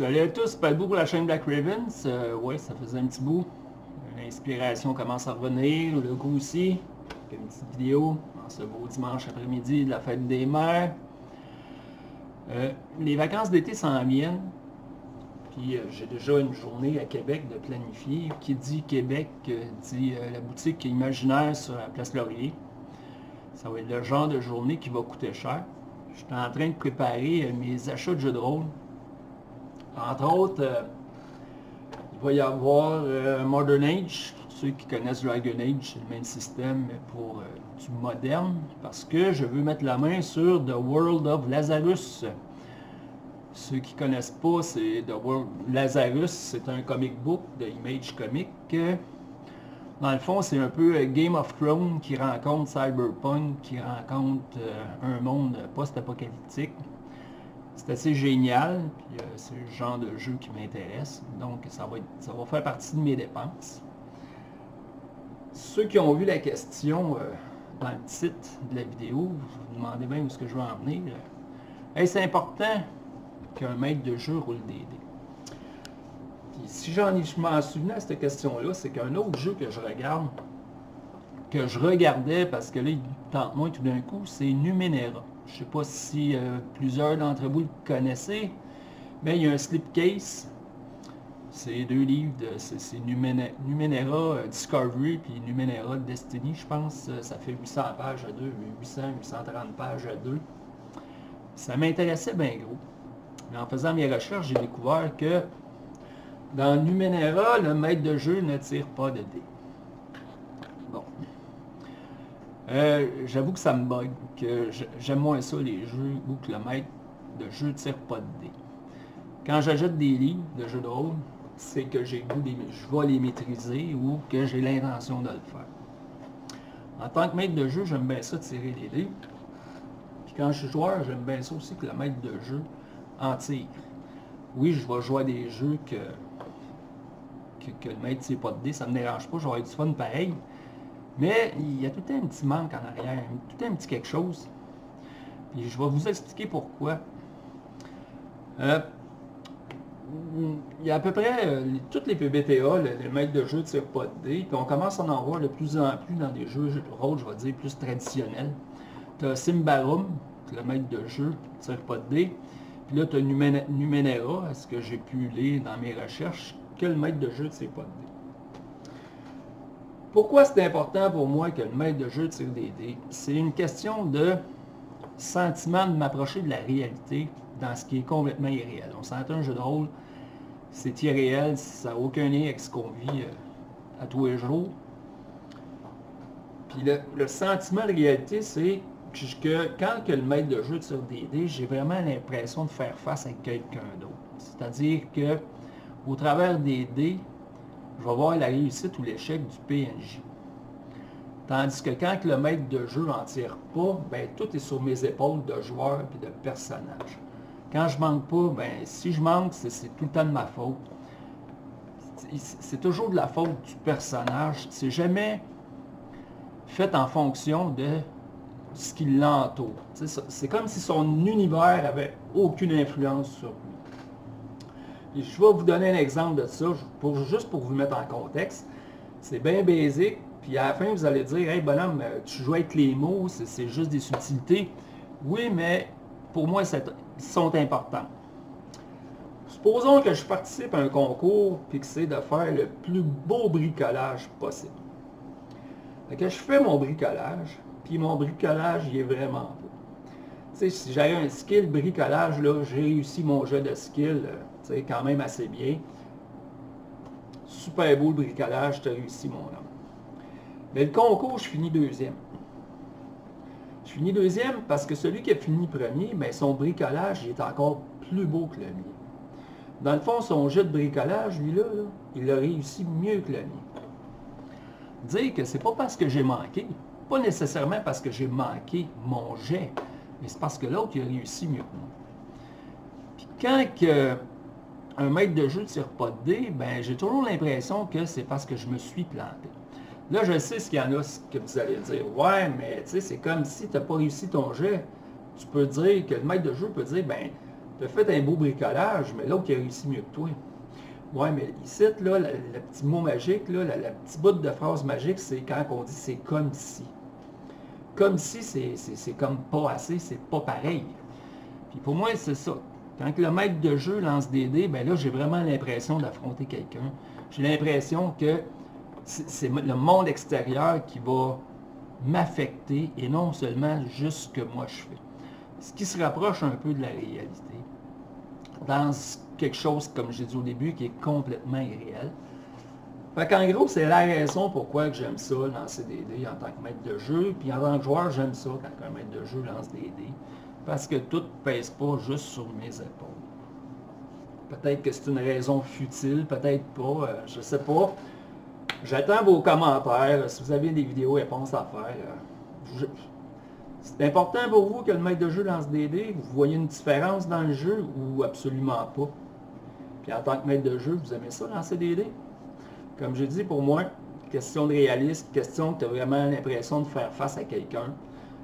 Salut à tous, pas debout pour la chaîne Black Ravens. Ouais, ça faisait un petit bout. L'inspiration commence à revenir, le goût aussi. Une petite vidéo en ce beau dimanche après-midi de la fête des mères. Les vacances d'été s'en viennent. Puis j'ai déjà une journée à Québec de planifier. Qui dit Québec dit la boutique imaginaire sur la place Laurier. Ça va être le genre de journée qui va coûter cher. Je suis en train de préparer mes achats de jeux de rôle. Entre autres, il va y avoir Modern Age. Ceux qui connaissent Dragon Age, c'est le même système mais pour du moderne. Parce que je veux mettre la main sur The World of Lazarus. Ceux qui ne connaissent pas, c'est The World Lazarus, c'est un comic book de Image Comics. Dans le fond, c'est un peu Game of Thrones qui rencontre Cyberpunk, qui rencontre un monde post-apocalyptique. C'est assez génial, puis c'est le genre de jeu qui m'intéresse, donc ça va faire partie de mes dépenses. Ceux qui ont vu la question dans le titre de la vidéo, vous vous demandez bien où est-ce que je veux en venir. Est-ce important qu'un maître de jeu roule des dés? Puis si je m'en souviens à cette question-là, c'est qu'un autre jeu que je regarde, que je regardais parce que là, il tente moins tout d'un coup, c'est Numenera. Je ne sais pas si plusieurs d'entre vous le connaissez, mais il y a un slipcase. C'est 2 livres, c'est Numenera Discovery puis Numenera Destiny, je pense. Ça fait 800 pages à 2, 830 pages à 2. Ça m'intéressait bien gros. Mais en faisant mes recherches, j'ai découvert que dans Numenera, le maître de jeu ne tire pas de dés. Bon. J'avoue que ça me bug, que j'aime moins ça les jeux où que le maître de jeu ne tire pas de dés. Quand j'achète des livres de jeux de rôle, c'est que je vais les maîtriser ou que j'ai l'intention de le faire. En tant que maître de jeu, j'aime bien ça tirer les dés. Puis quand je suis joueur, j'aime bien ça aussi que le maître de jeu en tire. Oui, je vais jouer à des jeux que le maître ne tire pas de dés, ça ne me dérange pas, j'aurai du fun pareil. Mais il y a tout un petit manque en arrière, tout un petit quelque chose. Et je vais vous expliquer pourquoi. Il y a à peu près toutes les PBTA, les maîtres de jeu ne tirent pas de dés, puis on commence à en voir de plus en plus dans des jeux de rôle, je vais dire, plus traditionnels. Tu as Symbaroum, le maître de jeu ne tire pas de dés. Puis là, tu as Numenera, est-ce que j'ai pu lire dans mes recherches, que le maître de jeu ne tire pas de dés. Pourquoi c'est important pour moi que le maître de jeu tire des dés? C'est une question de sentiment de m'approcher de la réalité dans ce qui est complètement irréel. On s'entend un jeu de rôle, c'est irréel, ça n'a aucun lien avec ce qu'on vit à tous les jours. Puis le sentiment de réalité, c'est que quand que le maître de jeu tire des dés, j'ai vraiment l'impression de faire face à quelqu'un d'autre. C'est-à-dire que au travers des dés, je vais voir la réussite ou l'échec du PNJ. Tandis que quand le maître de jeu n'en tire pas, ben, tout est sur mes épaules de joueur et de personnage. Quand je manque pas, ben, si je manque, c'est tout le temps de ma faute. C'est toujours de la faute du personnage. C'est jamais fait en fonction de ce qui l'entoure. C'est comme si son univers avait aucune influence sur lui. Et je vais vous donner un exemple de ça, juste pour vous mettre en contexte. C'est bien basique, puis à la fin, vous allez dire « Hey bonhomme, tu joues avec les mots, c'est juste des subtilités. » Oui, mais pour moi, ils sont importants. Supposons que je participe à un concours, puis que c'est de faire le plus beau bricolage possible. Fait que je fais mon bricolage, puis mon bricolage, il est vraiment beau. Tu sais, si j'avais un skill bricolage, là, j'ai réussi mon jeu de skill, quand même assez bien. Super beau le bricolage, tu as réussi mon homme. Mais le concours, je finis deuxième. Je finis deuxième parce que celui qui a fini premier, ben, son bricolage il est encore plus beau que le mien. Dans le fond, son jeu de bricolage, lui-là, il a réussi mieux que le mien. Dire que c'est pas parce que j'ai manqué, pas nécessairement parce que j'ai manqué mon jet, mais c'est parce que l'autre, il a réussi mieux que moi. Puis quand un maître de jeu ne tire pas de dés, ben, j'ai toujours l'impression que c'est parce que je me suis planté. Là, je sais ce qu'il y en a que vous allez dire. Ouais, mais c'est comme si tu n'as pas réussi ton jet. Tu peux dire que le maître de jeu peut dire, ben, tu as fait un beau bricolage, mais l'autre, il a réussi mieux que toi. Ouais, mais ici, là, le petit mot magique, là, la petite bout de phrase magique, c'est quand on dit c'est comme si. Comme si, c'est comme pas assez, c'est pas pareil. Puis pour moi, c'est ça. Quand le maître de jeu lance des dés, ben là, j'ai vraiment l'impression d'affronter quelqu'un. J'ai l'impression que c'est le monde extérieur qui va m'affecter et non seulement juste ce que moi je fais. Ce qui se rapproche un peu de la réalité. Dans quelque chose, comme j'ai dit au début, qui est complètement irréel. Fait qu'en gros, c'est la raison pourquoi que j'aime ça, lancer des dés en tant que maître de jeu. Puis en tant que joueur, j'aime ça quand un maître de jeu lance des dés. Parce que tout ne pèse pas juste sur mes épaules. Peut-être que c'est une raison futile, peut-être pas, je ne sais pas. J'attends vos commentaires. Si vous avez des vidéos réponses à faire, c'est important pour vous que le maître de jeu lance des dés. Vous voyez une différence dans le jeu ou absolument pas. Puis en tant que maître de jeu, vous aimez ça, lancer des dés? Comme je dis, pour moi, question de réalisme, question que tu as vraiment l'impression de faire face à quelqu'un,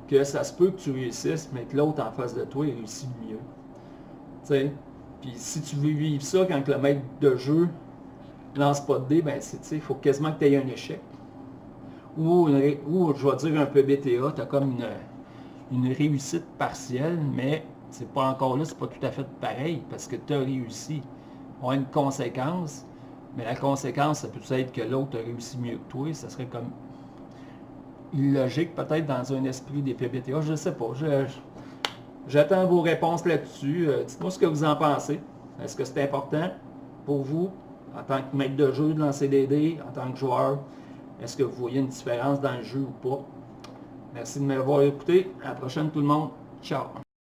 que ça se peut que tu réussisses, mais que l'autre en face de toi, il réussit mieux. Tu sais? Puis si tu veux vivre ça quand le maître de jeu lance pas de dés, ben il faut quasiment que tu aies un échec. Ou je vais dire un peu BTA, tu as comme une réussite partielle, mais c'est pas encore là, c'est pas tout à fait pareil, parce que tu as réussi. On a une conséquence, mais la conséquence, ça peut être que l'autre a réussi mieux que toi, ça serait comme illogique peut-être dans un esprit des PBTA, je ne sais pas. J'attends vos réponses là-dessus. Dites-moi ce que vous en pensez. Est-ce que c'est important pour vous, en tant que maître de jeu, de lancer des dés, en tant que joueur? Est-ce que vous voyez une différence dans le jeu ou pas? Merci de m'avoir écouté. À la prochaine tout le monde. Ciao!